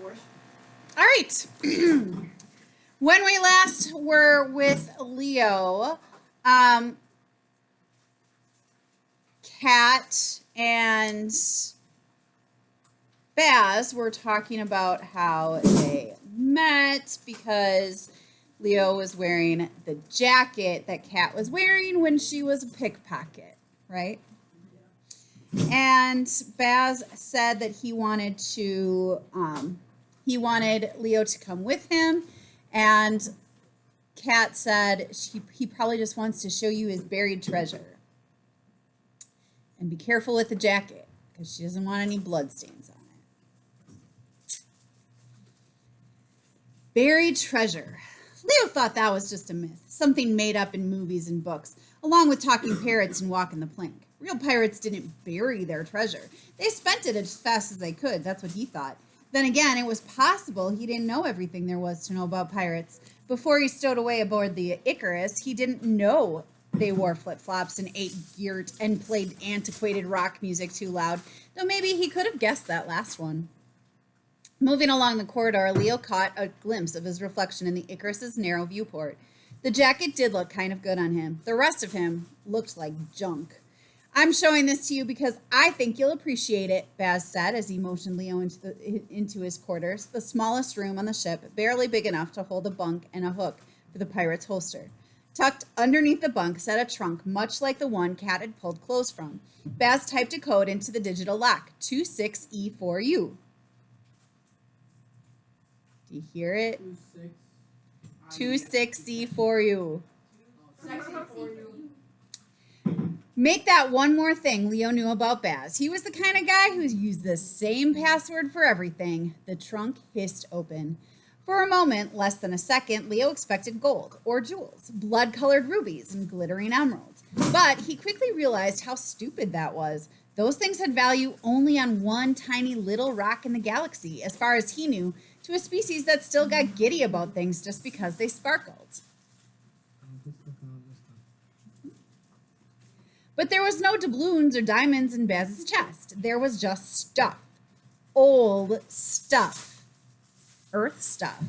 All right. When we last were with Leo, Kat and Baz were talking about how they met because Leo was wearing the jacket that Kat was wearing when she was a pickpocket, right? And Baz said that he wanted Leo to come with him, and Kat said he probably just wants to show you his buried treasure. And be careful with the jacket, because she doesn't want any bloodstains on it. Buried treasure. Leo thought that was just a myth, something made up in movies and books, along with talking parrots and walking the plank. Real pirates didn't bury their treasure. They spent it as fast as they could. That's what he thought. Then again, it was possible he didn't know everything there was to know about pirates. Before he stowed away aboard the Icarus, he didn't know they wore flip-flops and ate yurt and played antiquated rock music too loud, though maybe he could have guessed that last one. Moving along the corridor, Leo caught a glimpse of his reflection in the Icarus's narrow viewport. The jacket did look kind of good on him. The rest of him looked like junk. I'm showing this to you because I think you'll appreciate it, Baz said as he motioned Leo into his quarters, the smallest room on the ship, barely big enough to hold a bunk and a hook for the pirate's holster. Tucked underneath the bunk sat a trunk much like the one Kat had pulled clothes from. Baz typed a code into the digital lock, 26E4U. Do you hear it? 26E4U. Make that one more thing Leo knew about Baz. He was the kind of guy who used the same password for everything. The trunk hissed open. For a moment, less than a second, Leo expected gold or jewels, blood-colored rubies and glittering emeralds. But he quickly realized how stupid that was. Those things had value only on one tiny little rock in the galaxy, as far as he knew, to a species that still got giddy about things just because they sparkled. But there was no doubloons or diamonds in Baz's chest. There was just stuff. Old stuff. Earth stuff.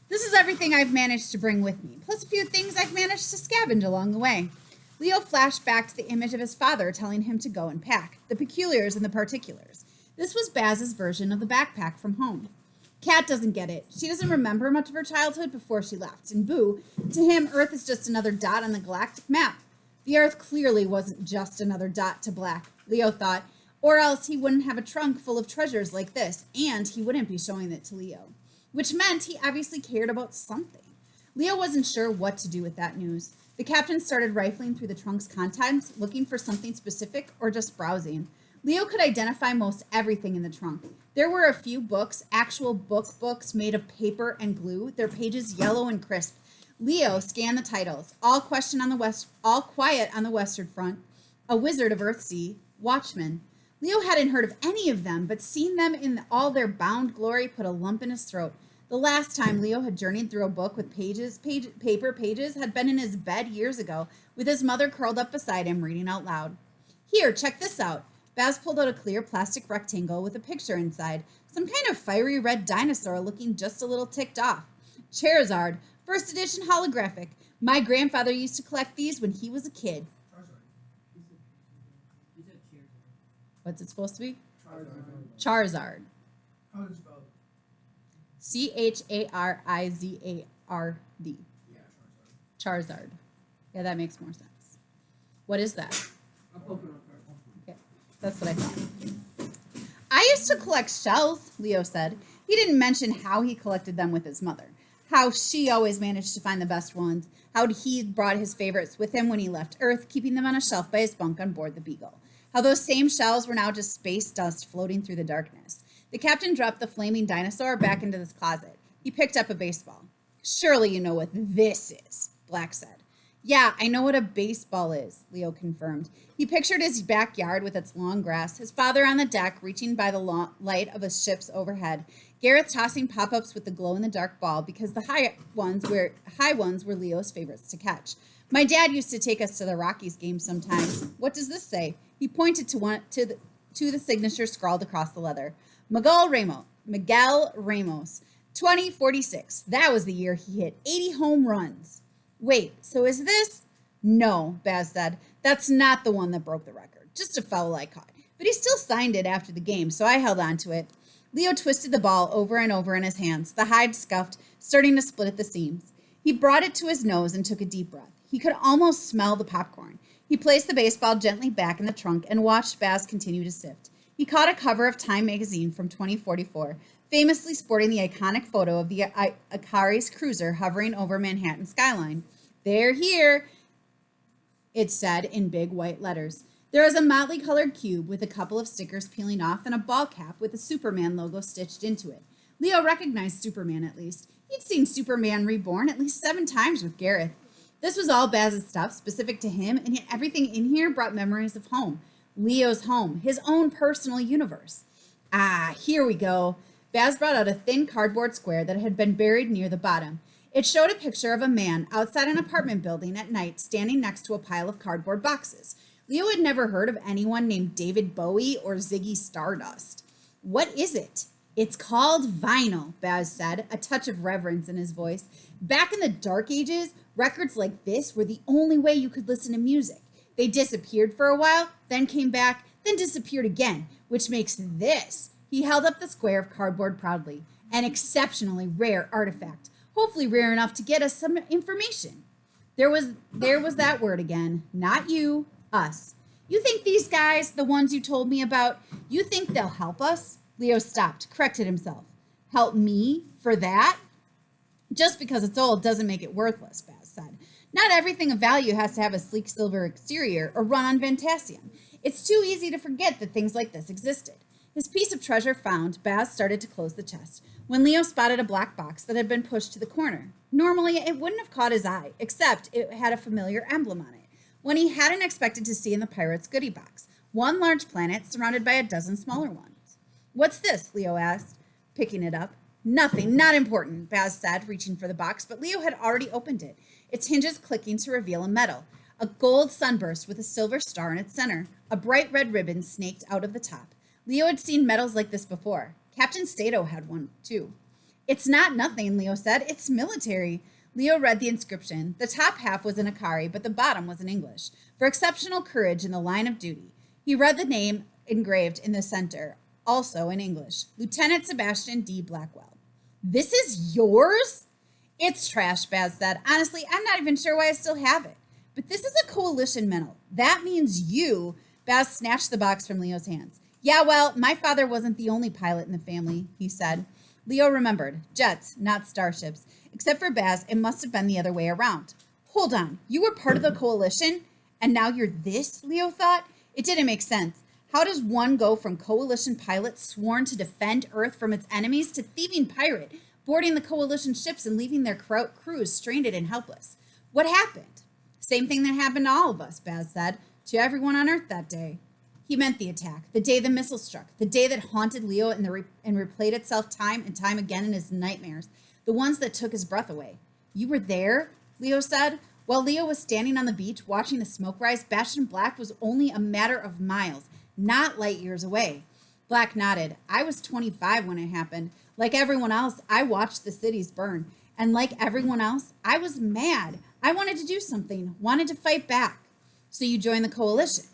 This is everything I've managed to bring with me, plus a few things I've managed to scavenge along the way. Leo flashed back to the image of his father telling him to go and pack, the peculiars and the particulars. This was Baz's version of the backpack from home. Kat doesn't get it. She doesn't remember much of her childhood before she left. And boo, to him, Earth is just another dot on the galactic map. The Earth clearly wasn't just another dot to black, Leo thought, or else he wouldn't have a trunk full of treasures like this, and he wouldn't be showing it to Leo. Which meant he obviously cared about something. Leo wasn't sure what to do with that news. The captain started rifling through the trunk's contents, looking for something specific or just browsing. Leo could identify most everything in the trunk. There were a few books, actual books made of paper and glue, their pages yellow and crisp. Leo scanned the titles, All Quiet on the Western Front, A Wizard of Earthsea, Watchmen. Leo hadn't heard of any of them, but seeing them in all their bound glory put a lump in his throat. The last time Leo had journeyed through a book with paper pages had been in his bed years ago, with his mother curled up beside him, reading out loud. Here, check this out. Baz pulled out a clear plastic rectangle with a picture inside, some kind of fiery red dinosaur looking just a little ticked off. Charizard, first edition holographic. My grandfather used to collect these when he was a kid. What's it supposed to be? Charizard. How is it spelled? Charizard. Yeah, Charizard. Yeah, that makes more sense. What is that? A Pokemon card. Okay, that's what I thought. I used to collect shells, Leo said. He didn't mention how he collected them with his mother, how she always managed to find the best ones, how he brought his favorites with him when he left Earth, keeping them on a shelf by his bunk on board the Beagle, how those same shells were now just space dust floating through the darkness. The captain dropped the flaming dinosaur back into this closet. He picked up a baseball. Surely you know what this is, Black said. Yeah, I know what a baseball is, Leo confirmed. He pictured his backyard with its long grass, his father on the deck reaching by the light of his ships overhead, Gareth tossing pop-ups with the glow-in-the-dark ball because the high ones were Leo's favorites to catch. My dad used to take us to the Rockies game sometimes. What does this say? He pointed to the signature scrawled across the leather. Miguel Miguel Ramos, 2046. That was the year he hit 80 home runs. Wait, so is this? No, Baz said. That's not the one that broke the record. Just a foul I caught. But he still signed it after the game, so I held on to it. Leo twisted the ball over and over in his hands, the hide scuffed, starting to split at the seams. He brought it to his nose and took a deep breath. He could almost smell the popcorn. He placed the baseball gently back in the trunk and watched Baz continue to sift. He caught a cover of Time magazine from 2044, famously sporting the iconic photo of the Akari's cruiser hovering over Manhattan skyline. They're here, it said in big white letters. There is a motley colored cube with a couple of stickers peeling off and a ball cap with a Superman logo stitched into it. Leo recognized Superman at least. He'd seen Superman Reborn at least 7 times with Gareth. This was all Baz's stuff, specific to him, and yet everything in here brought memories of home. Leo's home, his own personal universe. Ah, here we go. Baz brought out a thin cardboard square that had been buried near the bottom. It showed a picture of a man outside an apartment building at night standing next to a pile of cardboard boxes. Leo had never heard of anyone named David Bowie or Ziggy Stardust. What is it? It's called vinyl, Baz said, a touch of reverence in his voice. Back in the dark ages, records like this were the only way you could listen to music. They disappeared for a while, then came back, then disappeared again, which makes this. He held up the square of cardboard proudly. An exceptionally rare artifact, hopefully rare enough to get us some information. There was that word again. Not you, us. You think these guys, the ones you told me about, you think they'll help us? Leo stopped, corrected himself. Help me for that? Just because it's old doesn't make it worthless, Baz said. Not everything of value has to have a sleek silver exterior or run on Ventasium. It's too easy to forget that things like this existed. His piece of treasure found, Baz started to close the chest, when Leo spotted a black box that had been pushed to the corner. Normally, it wouldn't have caught his eye, except it had a familiar emblem on it, one he hadn't expected to see in the pirate's goodie box. One large planet surrounded by a dozen smaller ones. What's this? Leo asked, picking it up. Nothing, not important, Baz said, reaching for the box, but Leo had already opened it, its hinges clicking to reveal a medal, a gold sunburst with a silver star in its center. A bright red ribbon snaked out of the top. Leo had seen medals like this before. Captain Sato had one, too. It's not nothing, Leo said. It's military. Leo read the inscription. The top half was in Akari, but the bottom was in English. For exceptional courage in the line of duty. He read the name engraved in the center, also in English. Lieutenant Sebastian D. Blackwell. This is yours? It's trash, Baz said. Honestly, I'm not even sure why I still have it. But this is a coalition medal. That means you. Baz snatched the box from Leo's hands. Yeah, well, my father wasn't the only pilot in the family, he said. Leo remembered. Jets, not starships. Except for Baz, it must have been the other way around. Hold on, you were part of the coalition? And now you're this, Leo thought? It didn't make sense. How does one go from coalition pilot sworn to defend Earth from its enemies to thieving pirate, boarding the coalition ships and leaving their crews stranded and helpless? What happened? Same thing that happened to all of us, Baz said, to everyone on Earth that day. He meant the attack, the day the missile struck, the day that haunted Leo and replayed itself time and time again in his nightmares, the ones that took his breath away. You were there? Leo said. While Leo was standing on the beach watching the smoke rise, Bastion Black was only a matter of miles, not light years away. Black nodded. I was 25 when it happened. Like everyone else, I watched the cities burn. And like everyone else, I was mad. I wanted to do something, wanted to fight back. So you joined the coalition.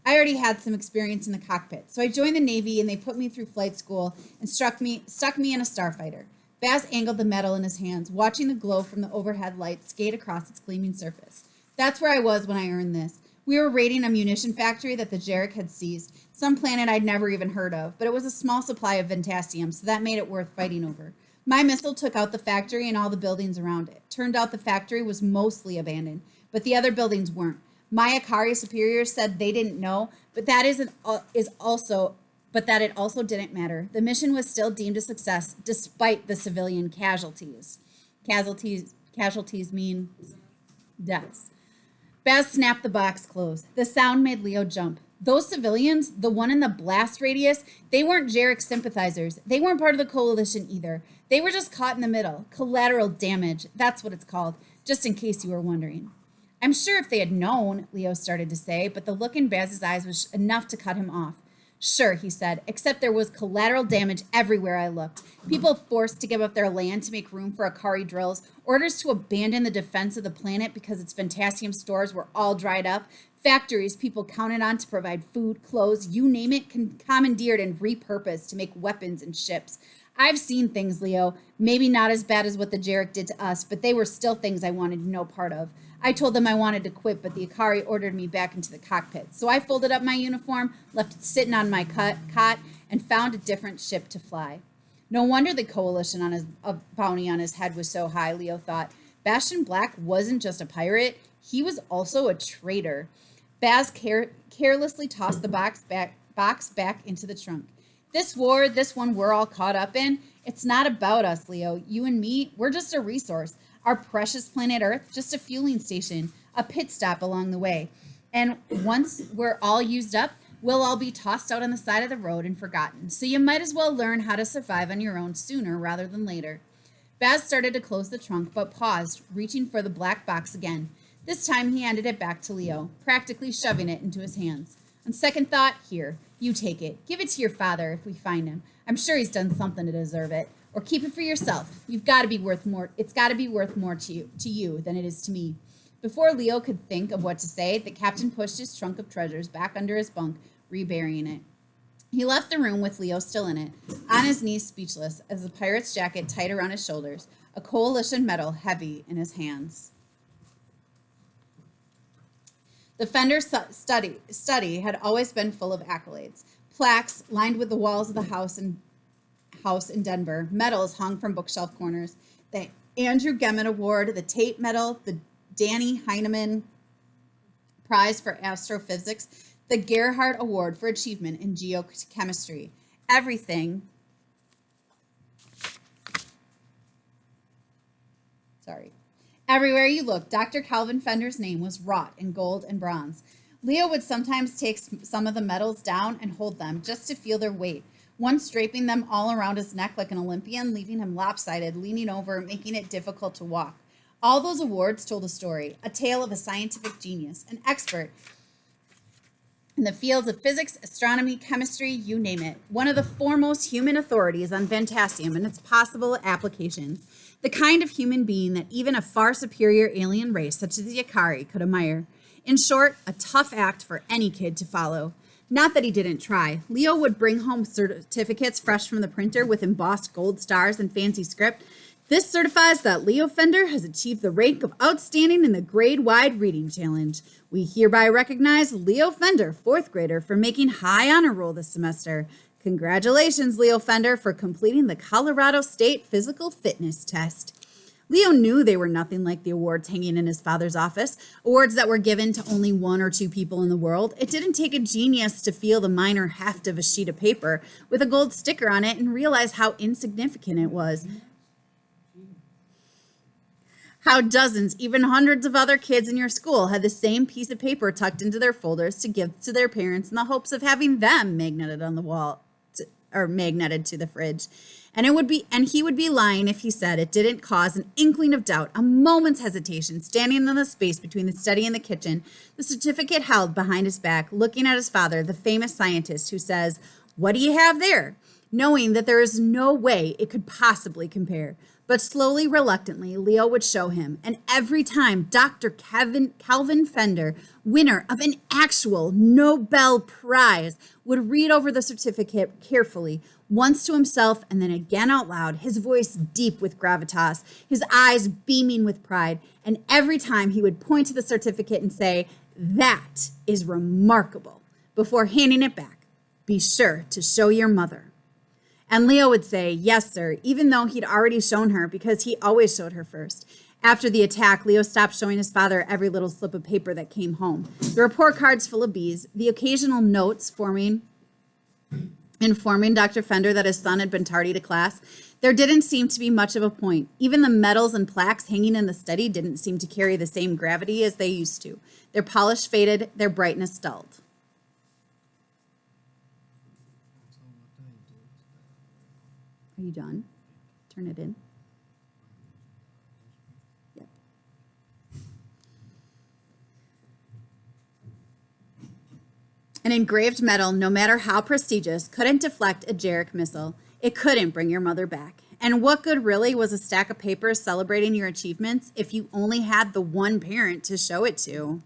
I already had some experience in the cockpit, so I joined the Navy and they put me through flight school and stuck me in a starfighter. Baz angled the metal in his hands, watching the glow from the overhead light skate across its gleaming surface. That's where I was when I earned this. We were raiding a munition factory that the Jarek had seized, some planet I'd never even heard of, but it was a small supply of Ventasium, so that made it worth fighting over. My missile took out the factory and all the buildings around it. Turned out the factory was mostly abandoned, but the other buildings weren't. My Akari superiors said they didn't know, but that it also didn't matter. The mission was still deemed a success despite the civilian casualties. Casualties mean deaths. Baz snapped the box closed. The sound made Leo jump. Those civilians, the one in the blast radius, they weren't Jarek sympathizers. They weren't part of the coalition either. They were just caught in the middle. Collateral damage. That's what it's called, just in case you were wondering. I'm sure if they had known, Leo started to say, but the look in Baz's eyes was enough to cut him off. Sure, he said, except there was collateral damage everywhere I looked. People forced to give up their land to make room for Akari drills, orders to abandon the defense of the planet because its Fantasium stores were all dried up, factories people counted on to provide food, clothes, you name it, commandeered and repurposed to make weapons and ships. I've seen things, Leo. Maybe not as bad as what the Jarek did to us, but they were still things I wanted no part of. I told them I wanted to quit, but the Akari ordered me back into the cockpit. So I folded up my uniform, left it sitting on my cot, and found a different ship to fly. No wonder the coalition on his bounty on his head was so high, Leo thought. Bastion Black wasn't just a pirate, he was also a traitor. Baz carelessly tossed the box back into the trunk. This war, this one we're all caught up in, it's not about us, Leo. You and me, we're just a resource. Our precious planet Earth, just a fueling station, a pit stop along the way. And once we're all used up, we'll all be tossed out on the side of the road and forgotten. So you might as well learn how to survive on your own sooner rather than later. Baz started to close the trunk, but paused, reaching for the black box again. This time he handed it back to Leo, practically shoving it into his hands. On second thought, here, you take it. Give it to your father if we find him. I'm sure he's done something to deserve it. Or keep it for yourself. You've got to be worth more. It's got to be worth more to you than it is to me. Before Leo could think of what to say, the captain pushed his trunk of treasures back under his bunk, reburying it. He left the room with Leo still in it, on his knees speechless, as the pirate's jacket tight around his shoulders, a coalition medal heavy in his hands. The Fender study had always been full of accolades. Plaques lined with the walls of the house in Denver, medals hung from bookshelf corners, the Andrew Gemmon Award, the Tate Medal, the Danny Heinemann Prize for Astrophysics, the Gerhardt Award for Achievement in Geochemistry. Everything. Everywhere you looked, Dr. Calvin Fender's name was wrought in gold and bronze. Leo would sometimes take some of the medals down and hold them just to feel their weight, once draping them all around his neck like an Olympian, leaving him lopsided, leaning over, making it difficult to walk. All those awards told a story, a tale of a scientific genius, an expert in the fields of physics, astronomy, chemistry, you name it. One of the foremost human authorities on Fantasium and its possible applications. The kind of human being that even a far superior alien race such as the Akari could admire. In short, a tough act for any kid to follow. Not that he didn't try. Leo would bring home certificates fresh from the printer with embossed gold stars and fancy script. This certifies that Leo Fender has achieved the rank of outstanding in the grade-wide reading challenge. We hereby recognize Leo Fender, 4th grader, for making high honor roll this semester. Congratulations, Leo Fender, for completing the Colorado State Physical Fitness Test. Leo knew they were nothing like the awards hanging in his father's office, awards that were given to only 1 or 2 people in the world. It didn't take a genius to feel the minor heft of a sheet of paper with a gold sticker on it and realize how insignificant it was. How dozens, even hundreds of other kids in your school had the same piece of paper tucked into their folders to give to their parents in the hopes of having them magneted on the wall or magneted to the fridge. And he would be lying if he said it didn't cause an inkling of doubt, a moment's hesitation, standing in the space between the study and the kitchen, the certificate held behind his back, looking at his father, the famous scientist who says, "What do you have there?" knowing that there is no way it could possibly compare. But slowly, reluctantly, Leo would show him. And every time Dr. Calvin Fender, winner of an actual Nobel Prize, would read over the certificate carefully, once to himself and then again out loud, his voice deep with gravitas, his eyes beaming with pride. And every time he would point to the certificate and say, "That is remarkable," before handing it back. "Be sure to show your mother." And Leo would say, "Yes, sir," even though he'd already shown her because he always showed her first. After the attack, Leo stopped showing his father every little slip of paper that came home. The report cards full of B's, the occasional notes informing Dr. Fender that his son had been tardy to class. There didn't seem to be much of a point. Even the medals and plaques hanging in the study didn't seem to carry the same gravity as they used to. Their polish faded, their brightness dulled. Are you done? Turn it in. Yep. An engraved medal, no matter how prestigious, couldn't deflect a Jarek missile. It couldn't bring your mother back. And what good really was a stack of papers celebrating your achievements if you only had the one parent to show it to?